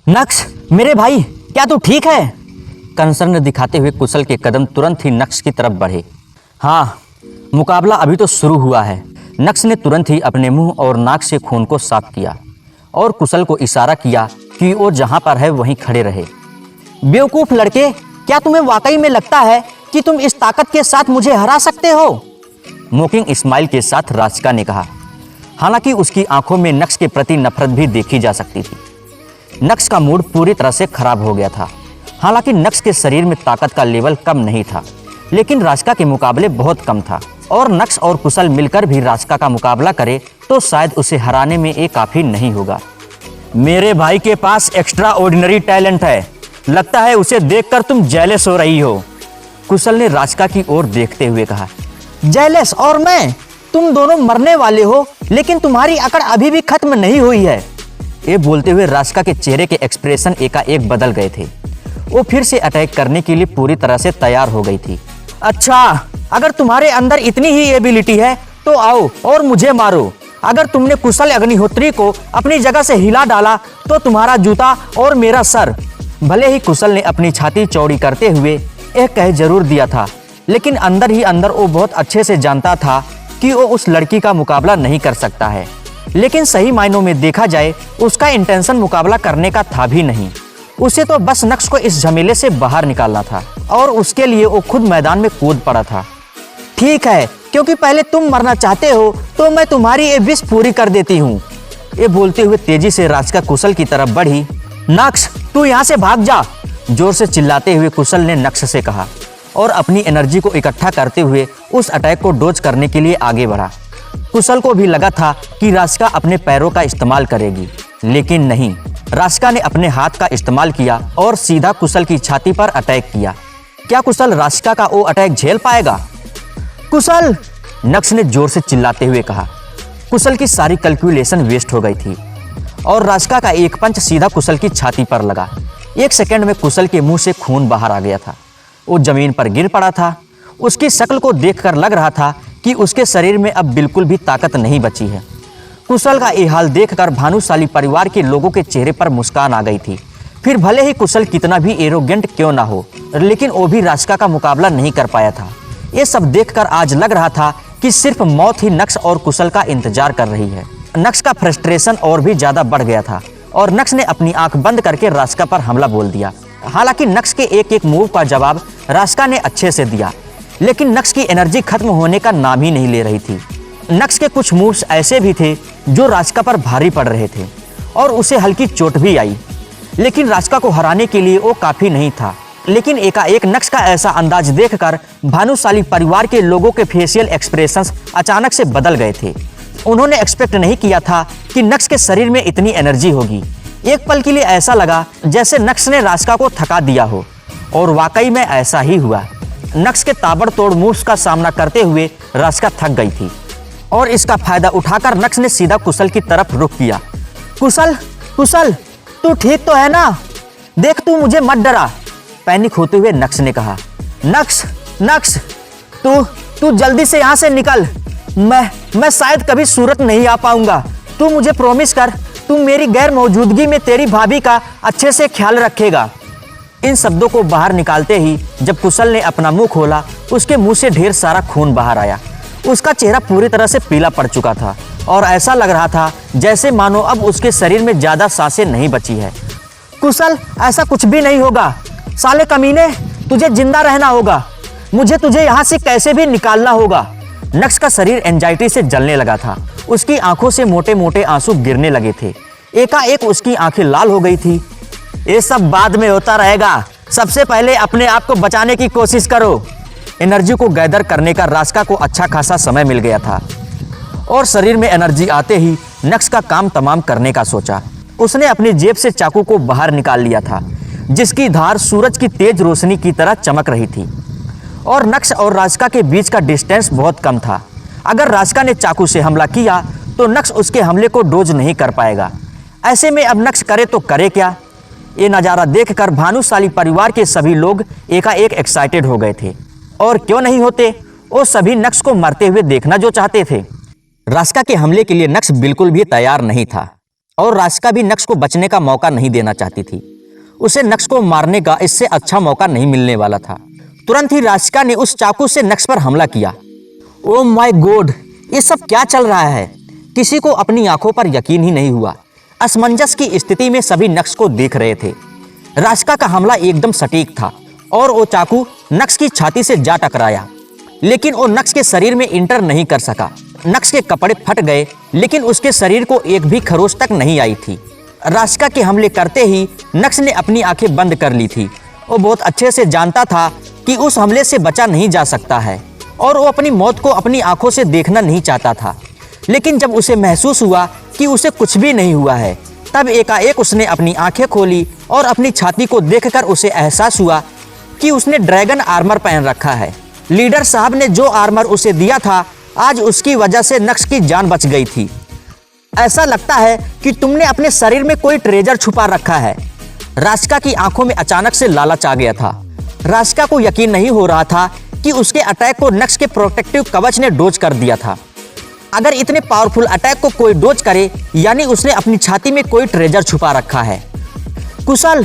नक्श, मेरे भाई, क्या तू ठीक है? कंसर्न दिखाते हुए कुशल के कदम तुरंत ही नक्श की तरफ बढ़े। हाँ, मुकाबला अभी तो शुरू हुआ है। नक्श ने तुरंत ही अपने मुंह और नाक से खून को साफ किया और कुशल को इशारा किया कि वो जहां पर है वहीं खड़े रहे। बेवकूफ लड़के, क्या तुम्हें वाकई में लगता है कि तुम इस ताकत के साथ मुझे हरा सकते हो? मोकिंग स्माइल के साथ राशिका ने कहा। हालांकि उसकी आंखों में नक्श के प्रति नफरत भी देखी जा सकती थी। नक्श का मूड पूरी तरह से खराब हो गया था। हालांकि नक्श के शरीर में ताकत का लेवल कम नहीं था, लेकिन राशिका के मुकाबले बहुत कम था और नक्श और कुशल मिलकर भी राशिका का मुकाबला करे तो शायद उसे हराने में ये काफी नहीं होगा। मेरे भाई के पास एक्स्ट्रा ऑर्डिनरी टैलेंट है, लगता है उसे देखकर तुम जेलस हो रही हो, कुशल ने राशिका की ओर देखते हुए कहा। जेलस और मैं? तुम दोनों मरने वाले हो, लेकिन तुम्हारी अकड़ अभी भी खत्म नहीं हुई है। ये बोलते हुए राशिका के चेहरे के एक्सप्रेशन एकाएक बदल गए थे। वो फिर से अटैक करने के लिए पूरी तरह से तैयार हो गई थी। अच्छा, अगर तुम्हारे अंदर इतनी ही एबिलिटी है तो आओ और मुझे मारो। अगर तुमने कुशल अग्निहोत्री को अपनी जगह से हिला डाला तो तुम्हारा जूता और मेरा सर। भले ही कुशल ने अपनी छाती चौड़ी करते हुए यह कह जरूर दिया था, लेकिन अंदर ही अंदर वो बहुत अच्छे से जानता था कि वो उस लड़की का मुकाबला नहीं कर सकता है। लेकिन सही मायनों में देखा जाए उसका इंटेंशन मुकाबला करने का था भी नहीं। उसे तो बस नक्श को इस झमेले से बाहर निकालना था और उसके लिए वो खुद मैदान में कूद पड़ा था। ठीक है, क्योंकि पहले तुम मरना चाहते हो तो मैं तुम्हारी ये विश पूरी कर देती हूँ। ये बोलते हुए तेजी से राशिका कुशल की तरफ बढ़ी। नक्श, तू यहाँ से भाग जा, जोर से चिल्लाते हुए कुशल ने नक्श से कहा और अपनी एनर्जी को इकट्ठा करते हुए उस अटैक को डोज करने के लिए आगे बढ़ा। कुशल को भी लगा था कि राशिका अपने पैरों का इस्तेमाल करेगी, लेकिन नहीं। राशिका ने अपने हाथ का इस्तेमाल किया और सीधा कुशल की छाती पर अटैक किया। क्या कुशल राशिका का वो अटैक झेल पाएगा? कुशल, नक्श ने जोर से चिल्लाते हुए कहा। कुशल की सारी कैलकुलेशन वेस्ट हो गई थी और राशिका का एक पंच सीधा कुशल की छाती पर लगा। एक सेकंड में कुशल के मुंह से खून बाहर आ गया था। वो जमीन पर गिर पड़ा था। उसकी शक्ल को देखकर लग रहा था कि उसके शरीर में अब बिल्कुल भी ताकत नहीं बची है। कुशल का ये हाल देखकर भानुशाली परिवार के लोगों के चेहरे पर मुस्कान आ गई थी। फिर भले ही कुशल कितना भी एरोगेंट क्यों ना हो, लेकिन वो भी राशिका का मुकाबला नहीं कर पाया था। ये सब देखकर आज लग रहा था कि सिर्फ मौत ही नक्श और कुशल का इंतजार कर रही है। नक्श का फ्रस्ट्रेशन और भी ज्यादा बढ़ गया था और नक्श ने अपनी आंख बंद करके राशिका पर हमला बोल दिया। हालांकि नक्श के एक एक मूव का जवाब राशिका ने अच्छे से दिया, लेकिन नक्श की एनर्जी खत्म होने का नाम ही नहीं ले रही थी। नक्श के कुछ मूव्स ऐसे भी थे जो राशिका पर भारी पड़ रहे थे और उसे हल्की चोट भी आई, लेकिन राशिका को हराने के लिए वो काफी नहीं था। लेकिन एकाएक नक्श का ऐसा अंदाज देखकर भानुशाली परिवार के लोगों के फेशियल एक्सप्रेशंस अचानक से बदल गए थे। उन्होंने एक्सपेक्ट नहीं किया था कि नक्श के शरीर में इतनी एनर्जी होगी। एक पल के लिए ऐसा लगा जैसे नक्श ने राशिका को थका दिया हो, और वाकई में ऐसा ही हुआ। नक्श के ताबड़तोड़ मूव्स का सामना करते हुए राशिका थक गई थी और इसका फायदा उठाकर नक्श ने सीधा कुशल की तरफ रुख किया। कुशल, कुशल, तू ठीक तो है ना? देख, तू मुझे मत डरा, पैनिक होते हुए नक्श ने कहा। नक्श, नक्श, तू जल्दी से यहाँ से निकल। मैं शायद कभी सूरत नहीं आ पाऊंगा। तू मुझे प्रॉमिस कर, तू मेरी गैर मौजूदगी में तेरी भाभी का अच्छे से ख्याल रखेगा। इन शब्दों को बाहर निकालते ही जब कुशल ने अपना मुंह खोला, उसके मुंह से ढेर सारा खून बाहर आया। उसका चेहरा पूरी तरह से पीला पड़ चुका था और ऐसा लग रहा था जैसे मानो अब उसके शरीर में ज्यादा सांसें नहीं बची है। कुशल, ऐसा कुछ भी नहीं होगा। साले कमीने, तुझे जिंदा रहना होगा। मुझे तुझे यहाँ से कैसे भी निकालना होगा। नक्श का शरीर एंजाइटी से जलने लगा था। उसकी आंखों से मोटे मोटे आंसू गिरने लगे थे। एकाएक उसकी आंखें लाल हो गई थी। ये सब बाद में होता रहेगा, सबसे पहले अपने आप को बचाने की कोशिश करो। एनर्जी को गैदर करने का राशिका को अच्छा खासा समय मिल गया था और शरीर में एनर्जी आते ही नक्श का काम तमाम करने का सोचा। उसने अपनी जेब से चाकू को बाहर निकाल लिया था, जिसकी धार सूरज की तेज रोशनी की तरह चमक रही थी और नक्श और राशिका के बीच का डिस्टेंस बहुत कम था। अगर राशिका ने चाकू से हमला किया तो नक्श उसके हमले को डोज नहीं कर पाएगा। ऐसे में अब नक्श करे तो करे क्या? ये नज़ारा देखकर भानुशाली परिवार के सभी लोग एकाएक एक्साइटेड हो गए थे, और क्यों नहीं होते, वो सभी नक्श को मरते हुए देखना जो चाहते थे। राशिका के हमले के लिए नक्श बिल्कुल भी तैयार नहीं था। और राशिका भी नक्श को बचने का मौका नहीं देना चाहती थी। उसे नक्श को मारने का इससे अच्छा मौका नहीं मिलने वाला था। तुरंत ही राशिका ने उस चाकू से नक्श पर हमला किया। ओह माय गॉड, ये सब क्या चल रहा है? किसी को अपनी आंखों पर यकीन ही नहीं हुआ। असमंजस की स्थिति में सभी नक्श को देख रहे थे। राशिका का हमला एकदम सटीक था और वो चाकू नक्श की छाती से जा टकराया, लेकिन वो नक्श के शरीर में इंटर नहीं कर सका। नक्श के कपड़े फट गए, लेकिन उसके शरीर को एक भी खरोच तक नहीं आई थी। राशिका के हमले करते ही नक्श ने अपनी आंखें बंद कर ली थी। वो बहुत अच्छे से जानता था कि उस हमले से बचा नहीं जा सकता है और वो अपनी मौत को अपनी आंखों से देखना नहीं चाहता था। लेकिन जब उसे महसूस हुआ कि उसे कुछ भी नहीं हुआ है, तब एकाएक उसने अपनी आंखें खोली और अपनी छाती को देखकर उसे एहसास हुआ कि उसने ड्रैगन आर्मर पहन रखा है। लीडर साहब ने जो आर्मर उसे दिया था, आज उसकी वजह से नक्श की जान बच गई थी। ऐसा लगता है कि तुमने अपने शरीर में कोई ट्रेजर छुपा रखा है। राशिका की आंखों में अचानक से लालच आ गया था। राशिका को यकीन नहीं हो रहा था कि उसके अटैक को नक्श के प्रोटेक्टिव कवच ने डोज कर दिया था। अगर इतने पावरफुल अटैक को कोई डोज करे, यानी उसने अपनी छाती में कोई ट्रेजर छुपा रखा है। कुशल,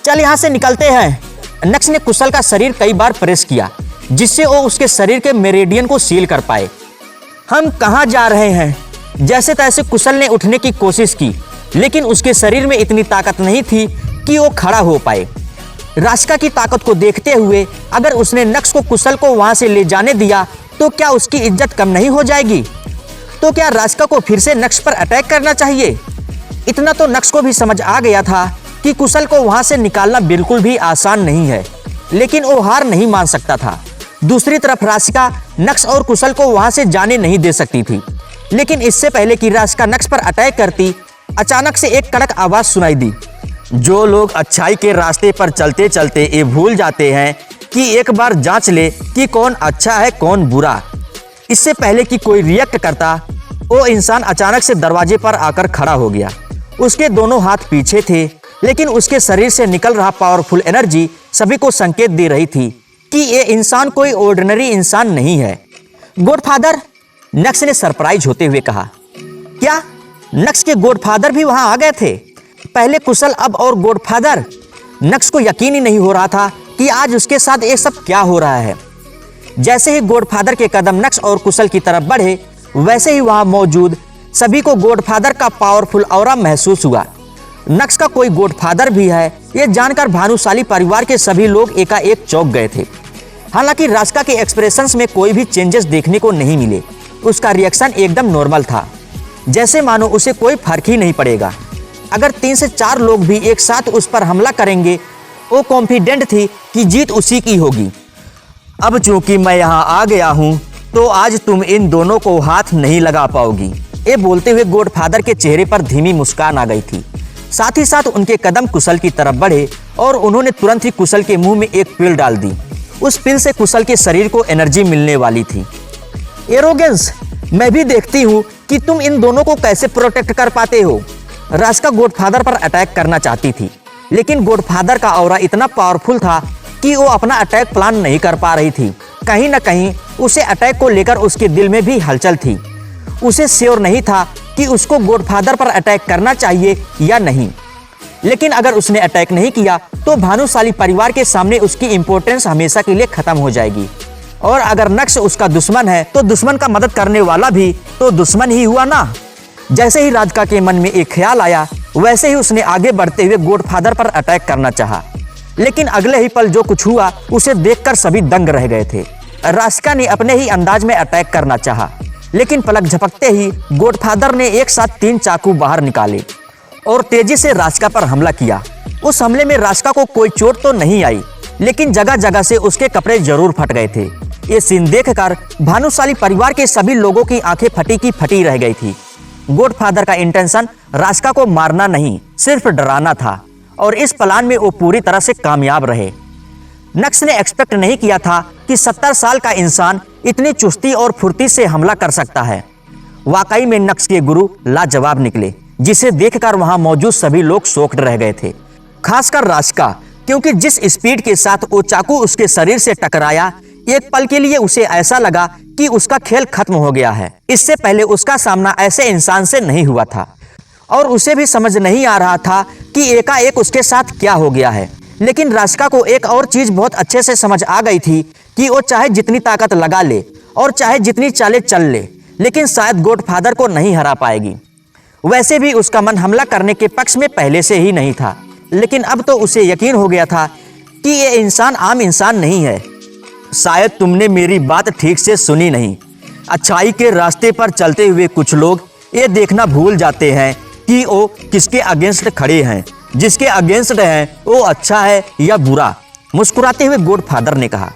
चल यहाँ से निकलते हैं। नक्श ने कुशल का शरीर कई बार प्रेस किया, जिससे वो उसके शरीर के मेरिडियन को सील कर पाए। हम कहाँ जा रहे हैं? जैसे तैसे कुशल ने उठने की कोशिश की, लेकिन उसके शरीर में इतनी ताकत नहीं थी कि वो खड़ा हो पाए। राशिका की ताकत को देखते हुए अगर उसने नक्श को कुशल को वहां से ले जाने दिया तो क्या उसकी इज्जत कम नहीं हो जाएगी? तो क्या राशिका को फिर से नक्श पर अटैक करना चाहिए? इतना तो नक्श को भी समझ आ गया था कि कुशल को वहां से निकालना बिल्कुल भी आसान नहीं है, लेकिन वो हार नहीं मान सकता था। दूसरी तरफ राशिका नक्श और कुशल को वहां से जाने नहीं दे सकती थी। लेकिन इससे पहले कि राशिका नक्श पर अटैक करती, अचानक से एक कड़क आवाज सुनाई दी। जो लोग अच्छाई के रास्ते पर चलते चलते ये भूल जाते हैं कि एक बार जांच ले कि कौन अच्छा है कौन बुरा। इससे पहले कि कोई रिएक्ट करता, वो इंसान अचानक से दरवाजे पर आकर खड़ा हो गया। उसके दोनों हाथ पीछे थे, लेकिन उसके शरीर से निकल रहा पावरफुल एनर्जी सभी को संकेत दे रही थी कि ये इंसान कोई ऑर्डिनरी इंसान नहीं है। गॉडफादर, नक्श ने सरप्राइज होते हुए कहा। क्या नक्श के गॉडफादर भी वहां आ गए थे? पहले कुशल, अब और गॉडफादर। नक्श को यकीन ही नहीं हो रहा था कि आज उसके साथ ये सब क्या हो रहा है। जैसे ही गॉडफादर के कदम नक्श और कुशल की तरफ बढ़े, वैसे ही वहां मौजूद सभी को गॉडफादर का पावरफुल ऑरा महसूस हुआ। नक्श का कोई गॉडफादर भी है, ये जानकर भानुशाली परिवार के सभी लोग एकाएक चौंक गए थे। हालांकि राशिका के एक्सप्रेशंस में कोई भी चेंजेस देखने को नहीं मिले। उसका रिएक्शन एकदम नॉर्मल था, जैसे मानो उसे कोई फर्क ही नहीं पड़ेगा। अगर 3 से 4 लोग भी एक साथ उस पर हमला करेंगे, वो कॉन्फिडेंट थी कि जीत उसी की होगी। अब चूंकि मैं यहाँ आ गया हूँ, तो आज तुम इन दोनों को हाथ नहीं लगा पाओगी। ये बोलते हुए गॉडफादर के चेहरे पर धीमी मुस्कान आ गई थी। साथ ही साथ उनके कदम कुशल की तरफ बढ़े और उन्होंने तुरंत ही कुशल के मुंह में एक पिल डाल दी। उस पिल से कुशल के शरीर को एनर्जी मिलने वाली थी। एरोगेंस, मैं भी देखती हूँ कि तुम इन दोनों को कैसे प्रोटेक्ट कर पाते हो। राशिका गॉडफादर पर अटैक करना चाहती थी, लेकिन गॉडफादर का ऑरा इतना पावरफुल था कि वो अपना अटैक प्लान नहीं कर पा रही थी। कहीं ना कहीं उसे अटैक को लेकर उसके दिल में भी हलचल थी। उसे श्योर नहीं था कि उसको गॉडफादर पर अटैक करना चाहिए या नहीं। लेकिन अगर उसने अटैक नहीं किया तो भानुशाली परिवार के सामने उसकी इंपॉर्टेंस हमेशा के लिए खत्म हो जाएगी। और अगर नक्श उसका दुश्मन है तो दुश्मन का मदद करने वाला भी तो दुश्मन ही हुआ ना। जैसे ही राधिका के मन में एक ख्याल आया, वैसे ही उसने आगे बढ़ते हुए गॉडफादर पर अटैक करना चाहा। लेकिन अगले ही पल जो कुछ हुआ उसे देखकर सभी दंग रह गए थे। राधिका ने अपने ही अंदाज में अटैक करना चाहा, लेकिन पलक झपकते ही गॉडफादर ने एक साथ 3 चाकू बाहर निकाले और तेजी से राधिका पर हमला किया। उस हमले में राधिका को कोई चोट तो नहीं आई, लेकिन जगह जगह से उसके कपड़े जरूर फट गए थे। ये सीन देखकर भानुशाली परिवार के सभी लोगों की आंखें फटी की फटी रह गई थी। गॉडफादर का इंटेंशन राधिका को मारना नहीं, सिर्फ डराना था, और इस प्लान में वो पूरी तरह से कामयाब रहे। नक्श ने एक्सपेक्ट नहीं किया था कि 70 साल का इंसान इतनी चुस्ती और फुर्ती से हमला कर सकता है। वाकई में नक्श के गुरु लाजवाब निकले, जिसे देखकर वहां मौजूद सभी लोग शॉक्ड रह गए थे, खासकर राधिका, क्योंकि जिस स्पीड के साथ वो चाकू उसके शरीर से टकराया, एक पल के लिए उसे ऐसा लगा कि उसका खेल खत्म हो गया है। इससे पहले उसका सामना ऐसे इंसान से नहीं हुआ था। और उसे भी समझ नहीं आ रहा था कि एकाएक उसके साथ क्या हो गया है। लेकिन राशिका को एक और चीज़ बहुत अच्छे से समझ आ गई थी कि वो चाहे जितनी ताकत लगा ले और चाहे जितनी चालें चल ले, लेकिन शायद गॉडफादर को नहीं हरा पाएगी। वैसे भी उसका मन हमला करने के पक्ष में पहले से ही नहीं था, लेकिन अब तो उसे यकीन हो गया था कि ये इंसान आम इंसान नहीं है। शायद तुमने मेरी बात ठीक से सुनी नहीं। अच्छाई के रास्ते पर चलते हुए कुछ लोग ये देखना भूल जाते हैं कि वो किसके अगेंस्ट खड़े हैं। जिसके अगेंस्ट हैं वो अच्छा है या बुरा, मुस्कुराते हुए गॉडफादर ने कहा,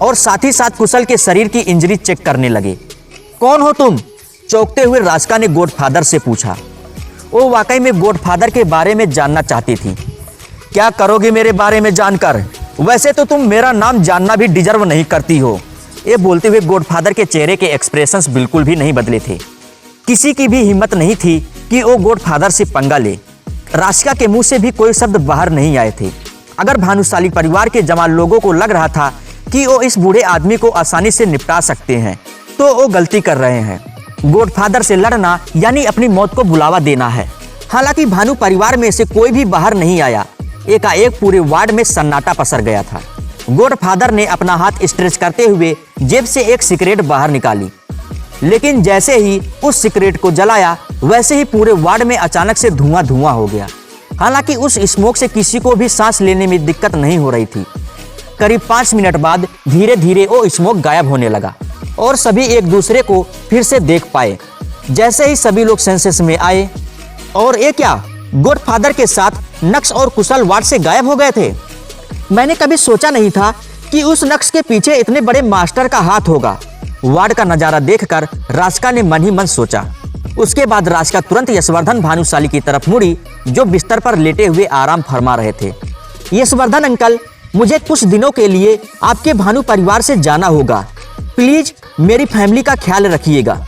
और साथ ही साथ कुशल के शरीर की इंजरी चेक करने लगे। कौन हो तुम? चौंकते हुए राशिका ने गॉडफादर से पूछा। वो वाकई में गॉडफादर के बारे में जानना चाहती थी। क्या करोगे मेरे बारे में जानकर? वैसे तो तुम मेरा नाम जानना भी डिजर्व नहीं करती हो। ये बोलते हुए गॉडफादर के चेहरे के एक्सप्रेशंस बिल्कुल भी नहीं बदले थे। किसी की भी हिम्मत नहीं थी कि वो गॉडफादर से पंगा ले। राशिका के मुंह से भी कोई शब्द बाहर नहीं आए थे। अगर भानुशाली परिवार के जवान लोगों को लग रहा था कि वो इस बूढ़े आदमी को आसानी से निपटा सकते हैं, तो वो गलती कर रहे हैं। गॉडफादर से लड़ना यानी अपनी मौत को बुलावा देना है। हालांकि भानु परिवार में से कोई भी बाहर नहीं आया। एकाएक पूरे वार्ड में सन्नाटा पसर गया था। गॉडफादर ने अपना हाथ स्ट्रेच करते हुए जेब से एक सिगरेट बाहर निकाली, लेकिन जैसे ही उस सिगरेट को जलाया वैसे ही पूरे वार्ड में अचानक से धुआं धुआं हो गया। हालांकि उस स्मोक से किसी को भी सांस लेने में दिक्कत नहीं हो रही थी। करीब 5 मिनट बाद धीरे धीरे वो स्मोक गायब होने लगा और सभी एक दूसरे को फिर से देख पाए। जैसे ही सभी लोग सेंसेस में आए, और ये क्या, गॉडफादर के साथ नक्श और कुशल वार्ड से गायब हो गए थे। मैंने कभी सोचा नहीं था कि उस नक्श के पीछे इतने बड़े मास्टर का हाथ होगा। वार्ड का नजारा देखकर राशिका ने मन ही मन सोचा। उसके बाद राशिका तुरंत यशवर्धन भानुशाली की तरफ मुड़ी, जो बिस्तर पर लेटे हुए आराम फरमा रहे थे। यशवर्धन अंकल, मुझे कुछ दिनों के लिए आपके भानु परिवार से जाना होगा। प्लीज मेरी फैमिली का ख्याल रखिएगा।